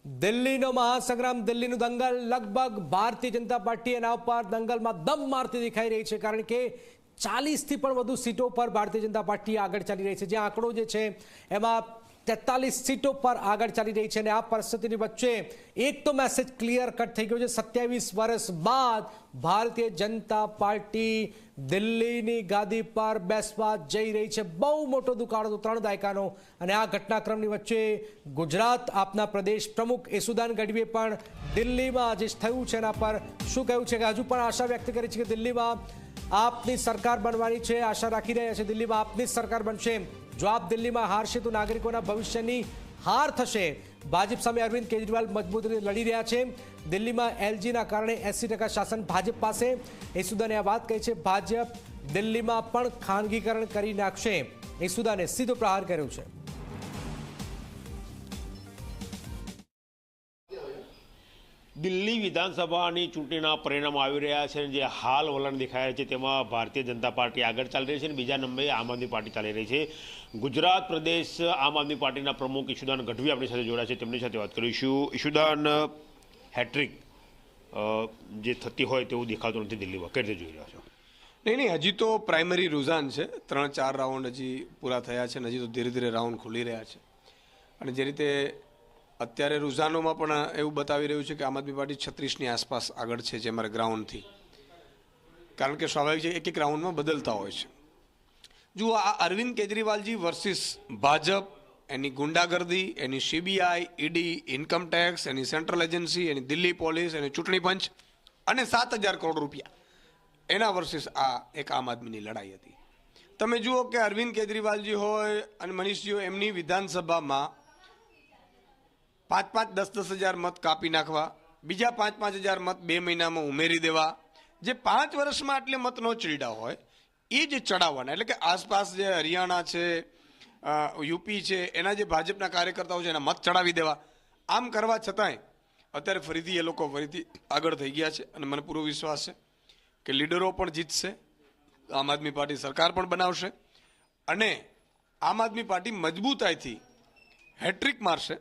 દિલ્હીનો મહાસંગ્રામ, દિલ્હીનું દંગલ લગભગ ભારતીય જનતા પાર્ટી એના ઉપર દંગલમાં દમ મારતી દેખાઈ રહી છે, કારણ કે 40થી પણ વધુ સીટો પર ભારતીય જનતા પાર્ટી આગળ ચાલી રહી છે, જ્યાં આંકડો જે છે એમાં 43 સીટો પર આગળ ચાલી રહી છે। અને આ પરિસ્થિતિની વચ્ચે એક તો મેસેજ ક્લિયર કટ થઈ ગયો છે, 27 વર્ષ બાદ ભારતીય જનતા પાર્ટી દિલ્હીની ગાદી પર બેસવા જઈ રહી છે। બહુ મોટો દુકાળો હતો 3 દાયકાનો। અને આ ઘટનાક્રમની વચ્ચે ગુજરાત આપના પ્રદેશ પ્રમુખ યશુદાન ગઢવીએ પણ દિલ્હીમાં જે થયું છે એના પર શું કહ્યું છે કે હજુ પણ આશા વ્યક્ત કરી છે કે દિલ્હીમાં આપની સરકાર બનવાની છે, આશા રાખી રહ્યા છે દિલ્હીમાં આપની સરકાર બનશે। જો આપ દિલ્હીમાં હારશે તો નાગરિકોના ભવિષ્યની હાર થશે। ભાજપ સામે અરવિંદ કેજરીવાલ મજબૂત રીતે લડી રહ્યા છે। દિલ્હીમાં એલજીના કારણે 80% શાસન ભાજપ પાસે। યશુદાને આ વાત કહી છે, ભાજપ દિલ્હીમાં પણ ખાનગીકરણ કરી નાખશે। યશુદાને સીધો પ્રહાર કર્યો છે। દિલ્હી વિધાનસભાની ચૂંટણીના પરિણામો આવી રહ્યા છે, જે હાલ વલણ દેખાય છે તેમાં ભારતીય જનતા પાર્ટી આગળ ચાલી રહી છે અને બીજા નંબરે આમ આદમી પાર્ટી ચાલી રહી છે। ગુજરાત પ્રદેશ આમ આદમી પાર્ટીના પ્રમુખ યશુદાન ગઢવી આપણી સાથે જોડાયા છે, તેમની સાથે વાત કરીશું। યશુદાન, હેટ્રિક જે થતી હોય તેવું દેખાતું નથી દિલ્હીમાં, કઈ રીતે જોઈ રહ્યા છો? નહીં, હજી તો પ્રાઇમરી રુઝાન છે, 3-4 રાઉન્ડ હજી પૂરા થયા છે, હજી તો ધીરે ધીરે રાઉન્ડ ખુલી રહ્યા છે। અને જે રીતે અત્યારે રુઝાનોમાં પણ એવું બતાવી રહ્યું છે કે આમ આદમી પાર્ટી 36ની આસપાસ આગળ છે, જે અમારા ગ્રાઉન્ડથી, કારણ કે સ્વાભાવિક છે એક રાઉન્ડમાં બદલતા હોય છે। જુઓ, આ અરવિંદ કેજરીવાલજી વર્સિસ ભાજપ, એની ગુંડાગર્દી, એની સીબીઆઈ, ઈડી, ઇન્કમટેક્સ, એની સેન્ટ્રલ એજન્સી, એની દિલ્હી પોલીસ, એની ચૂંટણી પંચ અને 7,000 કરોડ રૂપિયા, એના વર્સિસ આ એક આમ આદમીની લડાઈ હતી। તમે જુઓ કે અરવિંદ કેજરીવાલજી હોય અને મનીષજીઓ, એમની વિધાનસભામાં 5-10 હજાર મત કાપી નાખવા, બીજા 5-5 હજાર મત 2 મહિનામાં ઉમેરી દેવા, જે 5 વર્ષમાં આટલે મત ન ચડ્યા હોય એ જે ચડાવવાના, એટલે કે આસપાસ જે હરિયાણા છે, યુપી છે, એના જે ભાજપના કાર્યકર્તાઓ છે એના મત ચડાવી દેવા, આમ કરવા છતાંય અત્યારે ફરીથી એ લોકો આગળ થઈ ગયા છે। અને મને પૂરો વિશ્વાસ છે કે લીડરો પણ જીતશે, આમ આદમી પાર્ટી સરકાર પણ બનાવશે અને આમ આદમી પાર્ટી મજબૂતાઈથી હેટ્રિક મારશે,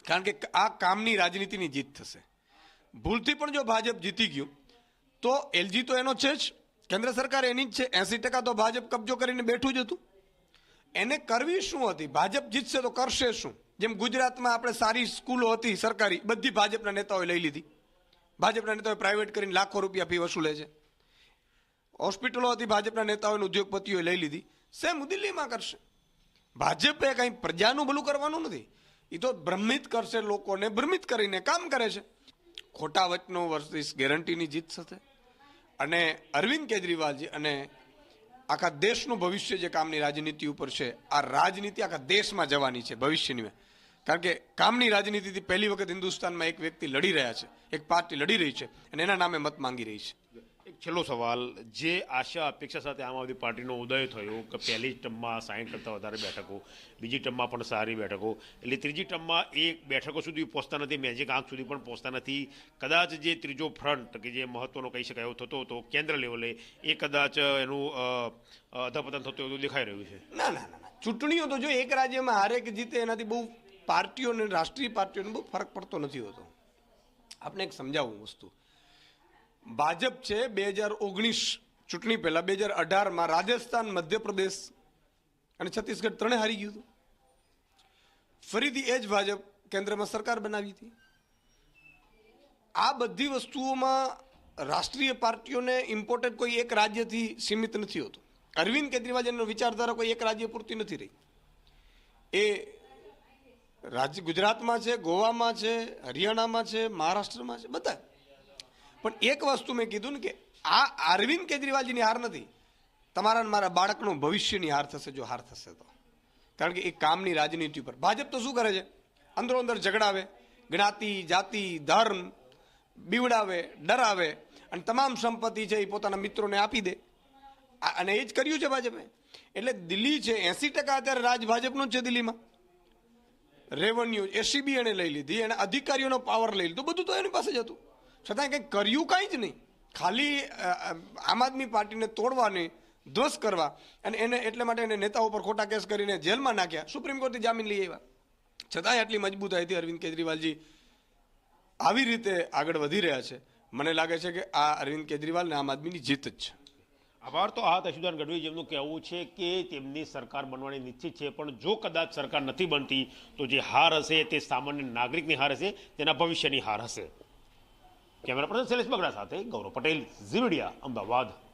કારણ કે આ કામની રાજનીતિની જીત થશે। ભૂલથી પણ જો ભાજપ જીતી ગયું તો એલજી તો એનો છે જ, કેન્દ્ર સરકાર એની જ છે, 80% તો ભાજપ કબજો કરીને બેઠું જ હતું। એને કરવી શું હતી? ભાજપ જીતશે તો કરશે શું? જેમ ગુજરાતમાં આપણે સારી સ્કૂલો હતી સરકારી, બધી ભાજપના નેતાઓએ લઈ લીધી, ભાજપના નેતાઓએ પ્રાઇવેટ કરીને લાખો રૂપિયા ફી વસૂલે છે। હોસ્પિટલો હતી ભાજપના નેતાઓને, ઉદ્યોગપતિઓએ લઈ લીધી, સેમ દિલ્હીમાં કરશે। ભાજપે કંઈ પ્રજાનું ભલું કરવાનું નથી, એ તો ભ્રમિત કરશે, લોકોને ભ્રમિત કરીને કામ કરે છે। ખોટા વચનો વર્સિસ ગેરંટીની જીત થશે અને અરવિંદ કેજરીવાલજી અને આખા દેશનું ભવિષ્ય જે કામની રાજનીતિ ઉપર છે, આ રાજનીતિ આખા દેશમાં જવાની છે ભવિષ્યની, કારણ કે કામની રાજનીતિથી પહેલી વખત હિન્દુસ્તાનમાં એક વ્યક્તિ લડી રહ્યા છે, એક પાર્ટી લડી રહી છે અને એના નામે મત માંગી રહી છે। એક છેલ્લો સવાલ, જે આશા અપેક્ષા સાથે આમ આદમી પાર્ટીનો ઉદય થયો કે પહેલી ટર્મમાં 60 કરતાં વધારે બેઠકો, બીજી ટર્મમાં પણ સારી બેઠકો, એટલે ત્રીજી ટર્મમાં એક બેઠકો સુધી પહોંચતા નથી, મેજિક આંક સુધી પણ પહોંચતા નથી। કદાચ જે ત્રીજો ફ્રન્ટ કે જે મહત્વનો કહી શકાય એવો થતો હતો કેન્દ્ર લેવલે, એ કદાચ એનું અધપતન થતું એવું દેખાઈ રહ્યું છે। ના, ચૂંટણીઓ તો જો એક રાજ્યમાં હારે કે જીતે એનાથી બહુ પાર્ટીઓને, રાષ્ટ્રીય પાર્ટીઓને બહુ ફરક પડતો નથી હોતો। આપણે એક સમજાવું વસ્તુ, ભાજપ છે 2019 ચૂંટણી પહેલા 2018માં રાજસ્થાન, મધ્યપ્રદેશ અને છત્તીસગઢ 3 હારી ગયું હતું। ફરીથી એ જ ભાજપ કેન્દ્રમાં સરકાર બનાવી હતી। આ બધી વસ્તુઓમાં રાષ્ટ્રીય પાર્ટીઓને ઇમ્પોર્ટન્ટ કોઈ એક રાજ્યથી સીમિત નથી હોતું। અરવિંદ કેજરીવાલનો વિચારધારા કોઈ એક રાજ્ય પૂરતી નથી રહી, એ રાજ્ય ગુજરાતમાં છે, ગોવામાં છે, હરિયાણામાં છે, મહારાષ્ટ્રમાં છે, બધા। પણ એક વસ્તુ મેં કીધું ને કે આ અરવિંદ કેજરીવાલજીની હાર નથી, તમારા મારા બાળકનું ભવિષ્યની હાર થશે જો હાર થશે તો, કારણ કે એ કામની રાજનીતિ પર ભાજપ તો શું કરે છે, અંદરો અંદર ઝઘડાવે, જ્ઞાતિ, જાતિ, ધર્મ બીવડાવે, ડરાવે અને તમામ સંપત્તિ છે એ પોતાના મિત્રોને આપી દે, અને એ જ કર્યું છે ભાજપે। એટલે દિલ્હી છે 80% અત્યારે રાજ ભાજપનું જ છે દિલ્હીમાં। રેવન્યુ એસીબી એને લઈ લીધી, એને અધિકારીઓનો પાવર લઈ લીધો, બધું તો એની પાસે જ હતું, છતાં કંઈ કર્યું કાંઈ જ નહીં, ખાલી આમ આદમી પાર્ટીને તોડવાની, ધ્વસ્ત કરવા, અને એને એટલે માટે એને નેતાઓ પર ખોટા કેસ કરીને જેલમાં નાખ્યા, સુપ્રીમ કોર્ટથી જામીન લઈ આવ્યા, છતાંય આટલી મજબૂતાઈથી અરવિંદ કેજરીવાલજી આવી રીતે આગળ વધી રહ્યા છે, મને લાગે છે કે આ અરવિંદ કેજરીવાલ અને આમ આદમીની જીત જ છે. આભાર. તો આ અશુદાન ગઢવી જેમનું કહેવું છે કે તેમની સરકાર બનવાની નિશ્ચિત છે, પણ જો કદાચ સરકાર નથી બનતી તો જે હાર હશે તે સામાન્ય નાગરિકની હાર હશે, તેના ભવિષ્યની હાર હશે. કેમેરા પર્સન શૈલેષ બગડા સાથે ગૌરવ પટેલ, ઝી મીડિયા, અમદાવાદ.